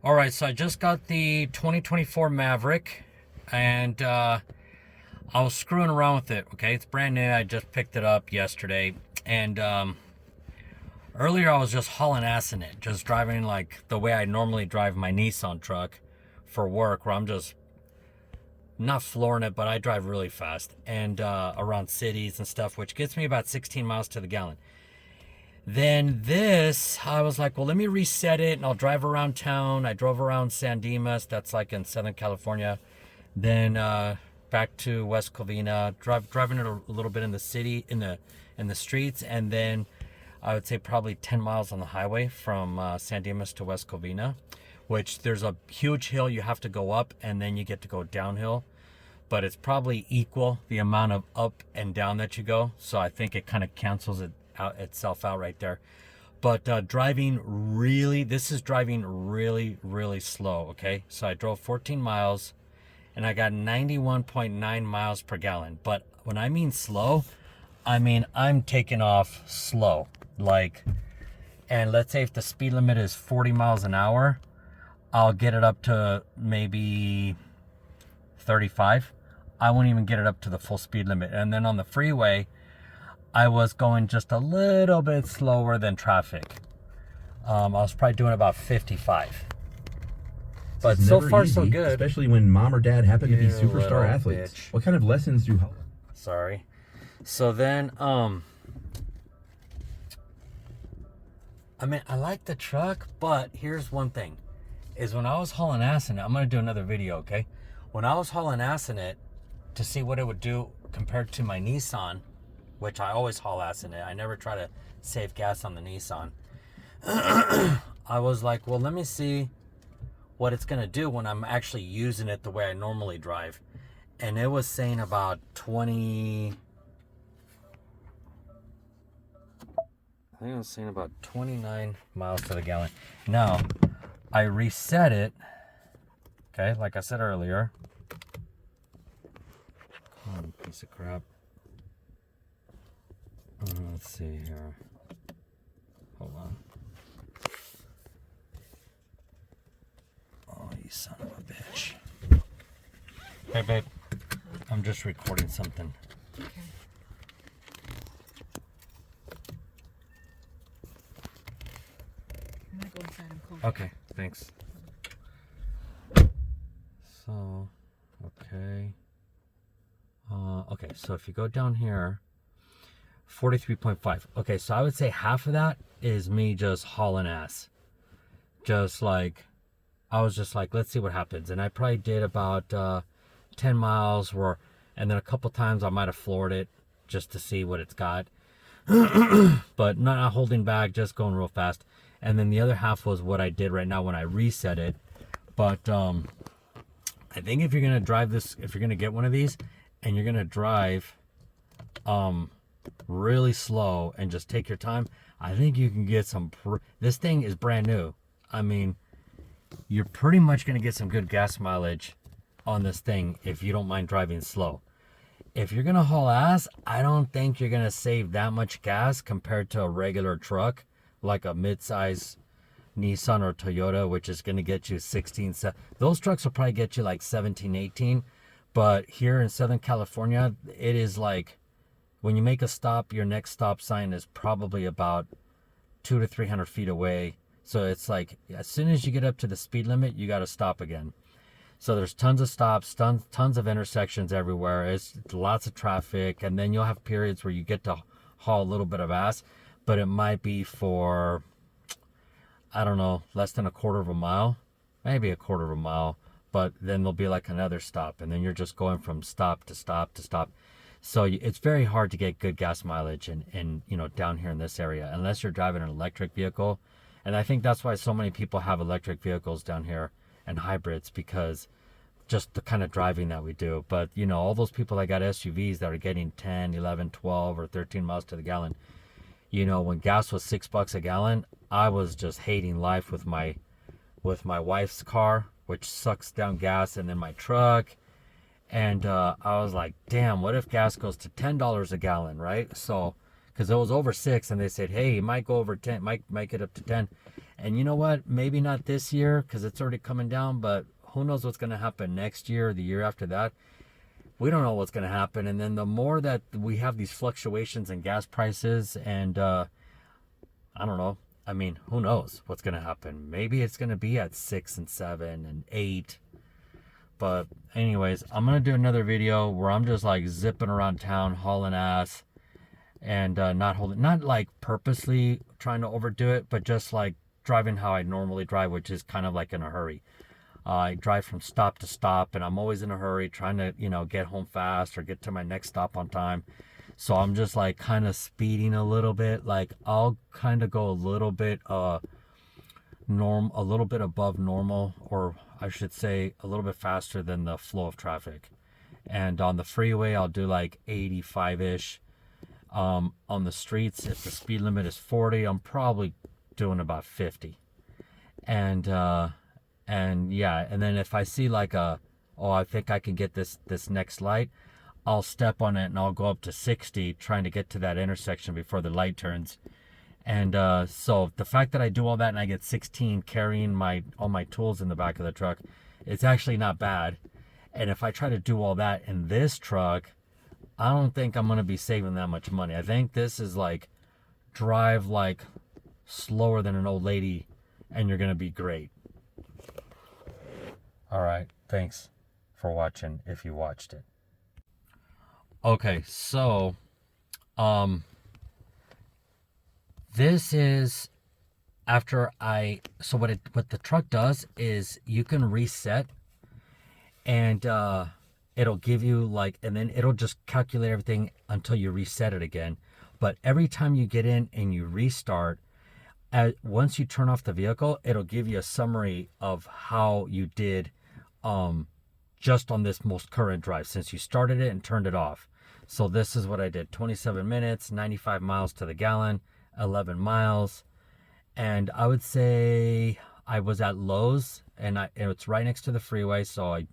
All right, so I just got the 2024 Maverick, and I was screwing around with it. Okay, it's brand new. I just picked it up yesterday, and earlier I was just hauling ass in it, just driving like the way I normally drive my Nissan truck for work, where I'm just not flooring it, but I drive really fast and around cities and stuff, which gets me about 16 miles to the gallon. Then this, I was like, well, let me reset it and I'll drive around town. I drove around San Dimas, that's like in Southern California. Then back to West Covina, driving it a little bit in the city, in the streets, and then I would say probably 10 miles on the highway from San Dimas to West Covina, which there's a huge hill you have to go up and then you get to go downhill. But it's probably equal the amount of up and down that you go. So I think it kind of cancels it out itself out right there. But this is driving really, really slow. Okay, so I drove 14 miles and I got 91.9 miles per gallon. But when I mean slow, I mean I'm taking off slow. Like, and let's say if the speed limit is 40 miles an hour, I'll get it up to maybe 35. I won't even get it up to the full speed limit. And then on the freeway, I was going just a little bit slower than traffic. I was probably doing about 55. But so far, so good. Especially when mom or dad happen to be superstar athletes. Bitch. What kind of lessons do you... Sorry. So then, I mean, I like the truck, but here's one thing. Is when I was hauling ass in it, I'm going to do another video, okay? When I was hauling ass in it to see what it would do compared to my Nissan, which I always haul ass in it. I never try to save gas on the Nissan. I was like, well, let me see what it's going to do when I'm actually using it the way I normally drive. And it was saying about 20... I think it was saying about 29 miles to the gallon. Now, I reset it. Okay, like I said earlier. Come on, piece of crap. Let's see here. Hold on. Oh, you son of a bitch. Hey, babe. I'm just recording something. Okay. I'm gonna go inside and call. Okay, thanks. So, okay. Okay, so if you go down here, 43.5. Okay, so I would say half of that is me just hauling ass. Just like, I was just like, let's see what happens. And I probably did about 10 miles, and then a couple times I might have floored it just to see what it's got. But not holding back, just going real fast. And then the other half was what I did right now when I reset it. But I think if you're going to drive this, if you're going to get one of these, and you're going to drive really slow and just take your time, I think you can get some... This thing is brand new. I mean, you're pretty much going to get some good gas mileage on this thing if you don't mind driving slow. If you're going to haul ass, I don't think you're going to save that much gas compared to a regular truck, like a mid-size Nissan or Toyota, which is going to get you 16... Those trucks will probably get you like 17, 18. But here in Southern California, it is like, when you make a stop, your next stop sign is probably about 200 to 300 feet away. So it's like, as soon as you get up to the speed limit, you got to stop again. So there's tons of stops, tons of intersections everywhere. It's lots of traffic. And then you'll have periods where you get to haul a little bit of ass, but it might be for, I don't know, less than a quarter of a mile, maybe a quarter of a mile. But then there'll be like another stop, and then you're just going from stop to stop to stop. So it's very hard to get good gas mileage in down here in this area, unless you're driving an electric vehicle. And I think that's why so many people have electric vehicles down here and hybrids, because just the kind of driving that we do. But all those people that got SUVs that are getting 10, 11, 12, or 13 miles to the gallon, when gas was $6 a gallon, I was just hating life with my wife's car, which sucks down gas, and then my truck. And I was like, damn, what if gas goes to $10 a gallon, right? So because it was over 6, and they said, hey, it might go over 10, might get up to 10. And you know what? Maybe not this year because it's already coming down, but who knows what's going to happen next year or the year after that. We don't know what's going to happen. And then the more that we have these fluctuations in gas prices, and I don't know. I mean, who knows what's going to happen? Maybe it's going to be at 6 and 7 and 8. But anyways, I'm going to do another video where I'm just like zipping around town, hauling ass, and not like purposely trying to overdo it, but just like driving how I normally drive, which is kind of like in a hurry. I drive from stop to stop, and I'm always in a hurry, trying to, get home fast or get to my next stop on time. So I'm just like kind of speeding a little bit. Like I'll kind of go a little bit a little bit above normal, or I should say a little bit faster than the flow of traffic. And on the freeway, I'll do like 85-ish. On the streets, if the speed limit is 40, I'm probably doing about 50. And yeah, and then if I see like I think I can get this next light, I'll step on it and I'll go up to 60, trying to get to that intersection before the light turns. And so the fact that I do all that and I get 16 carrying all my tools in the back of the truck, it's actually not bad. And if I try to do all that in this truck, I don't think I'm going to be saving that much money. I think this is like drive like slower than an old lady and you're going to be great. All right. Thanks for watching if you watched it. Okay. So, this is after what the truck does is you can reset, and it'll give you like, and then it'll just calculate everything until you reset it again. But every time you get in and you restart, once you turn off the vehicle, it'll give you a summary of how you did just on this most current drive since you started it and turned it off. So this is what I did: 27 minutes, 95 miles to the gallon, 11 miles. And I would say I was at Lowe's, and it's right next to the freeway. So I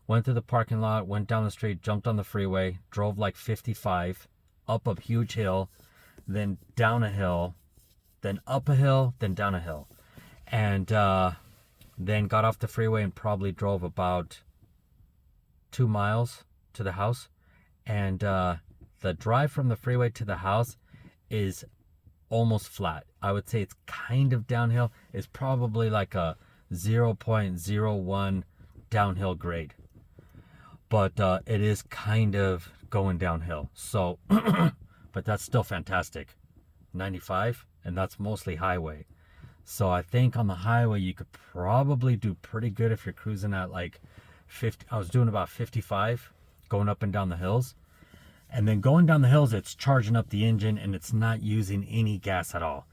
went to the parking lot, went down the street, jumped on the freeway, drove like 55, up a huge hill, then down a hill, then up a hill, then down a hill. And then got off the freeway and probably drove about 2 miles to the house. And the drive from the freeway to the house is almost flat. I would say it's kind of downhill. It's probably like a 0.01 downhill grade. But it is kind of going downhill. So, but that's still fantastic. 95, and that's mostly highway. So I think on the highway you could probably do pretty good if you're cruising at like 50. I was doing about 55 going up and down the hills. And then going down the hills, it's charging up the engine and it's not using any gas at all.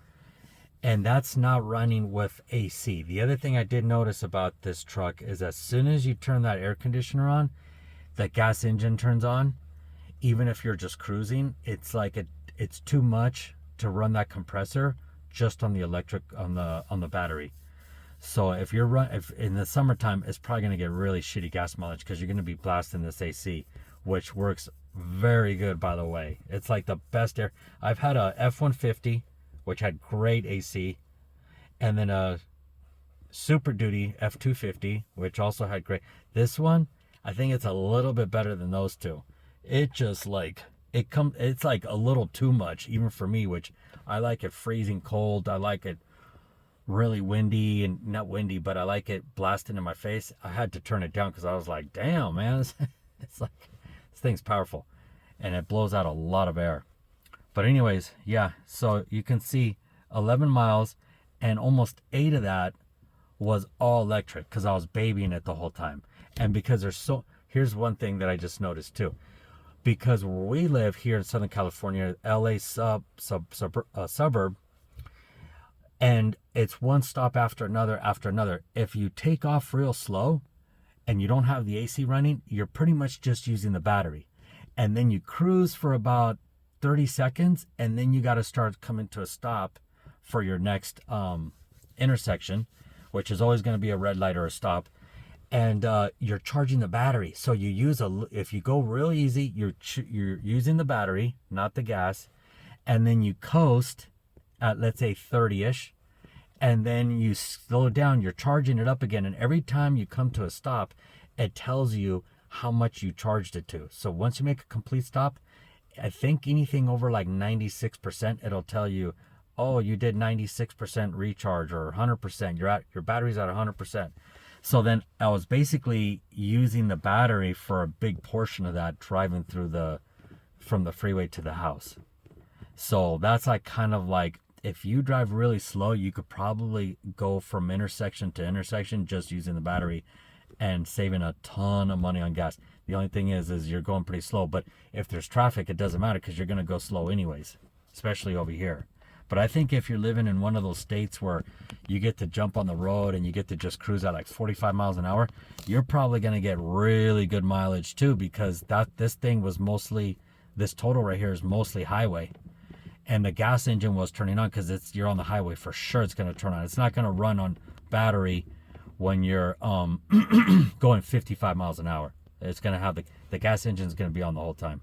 And that's not running with AC. The other thing I did notice about this truck is as soon as you turn that air conditioner on, that gas engine turns on. Even if you're just cruising, it's like it's too much to run that compressor just on the electric, on the battery. So if in the summertime, it's probably going to get really shitty gas mileage because you're going to be blasting this AC, which works very good, by the way. It's like the best air. I've had a F-150, which had great AC, and then a Super Duty F-250, which also had great. This one, I think it's a little bit better than those two. It just like, it's like a little too much, even for me, which I like it freezing cold. I like it really windy, and not windy, but I like it blasting in my face. I had to turn it down because I was like, damn, man, it's like, this thing's powerful, and it blows out a lot of air. But anyways, yeah, so you can see 11 miles, and almost 8 of that was all electric because I was babying it the whole time. And because here's one thing that I just noticed too. Because where we live here in Southern California, LA suburb, and it's one stop after another. If you take off real slow and you don't have the AC running, you're pretty much just using the battery. And then you cruise for about 30 seconds, and then you got to start coming to a stop for your next intersection, which is always going to be a red light or a stop. And you're charging the battery. So if you go real easy, you're using the battery, not the gas. and then you coast at, let's say, 30-ish, and then you slow down, you're charging it up again, and every time you come to a stop, it tells you how much you charged it to. So once you make a complete stop, I think anything over like 96%, it'll tell you, oh, you did 96% recharge, or 100%, your battery's at 100%. So then I was basically using the battery for a big portion of that, driving through from the freeway to the house. So that's like kind of like, if you drive really slow, you could probably go from intersection to intersection just using the battery and saving a ton of money on gas. The only thing is you're going pretty slow. But if there's traffic, it doesn't matter, because you're going to go slow anyways, especially over here. But I think if you're living in one of those states where you get to jump on the road and you get to just cruise at like 45 miles an hour, you're probably going to get really good mileage too, because this total right here is mostly highway. And the gas engine was turning on because you're on the highway, for sure it's going to turn on. It's not going to run on battery when you're going 55 miles an hour. It's going to have the gas engine is going to be on the whole time.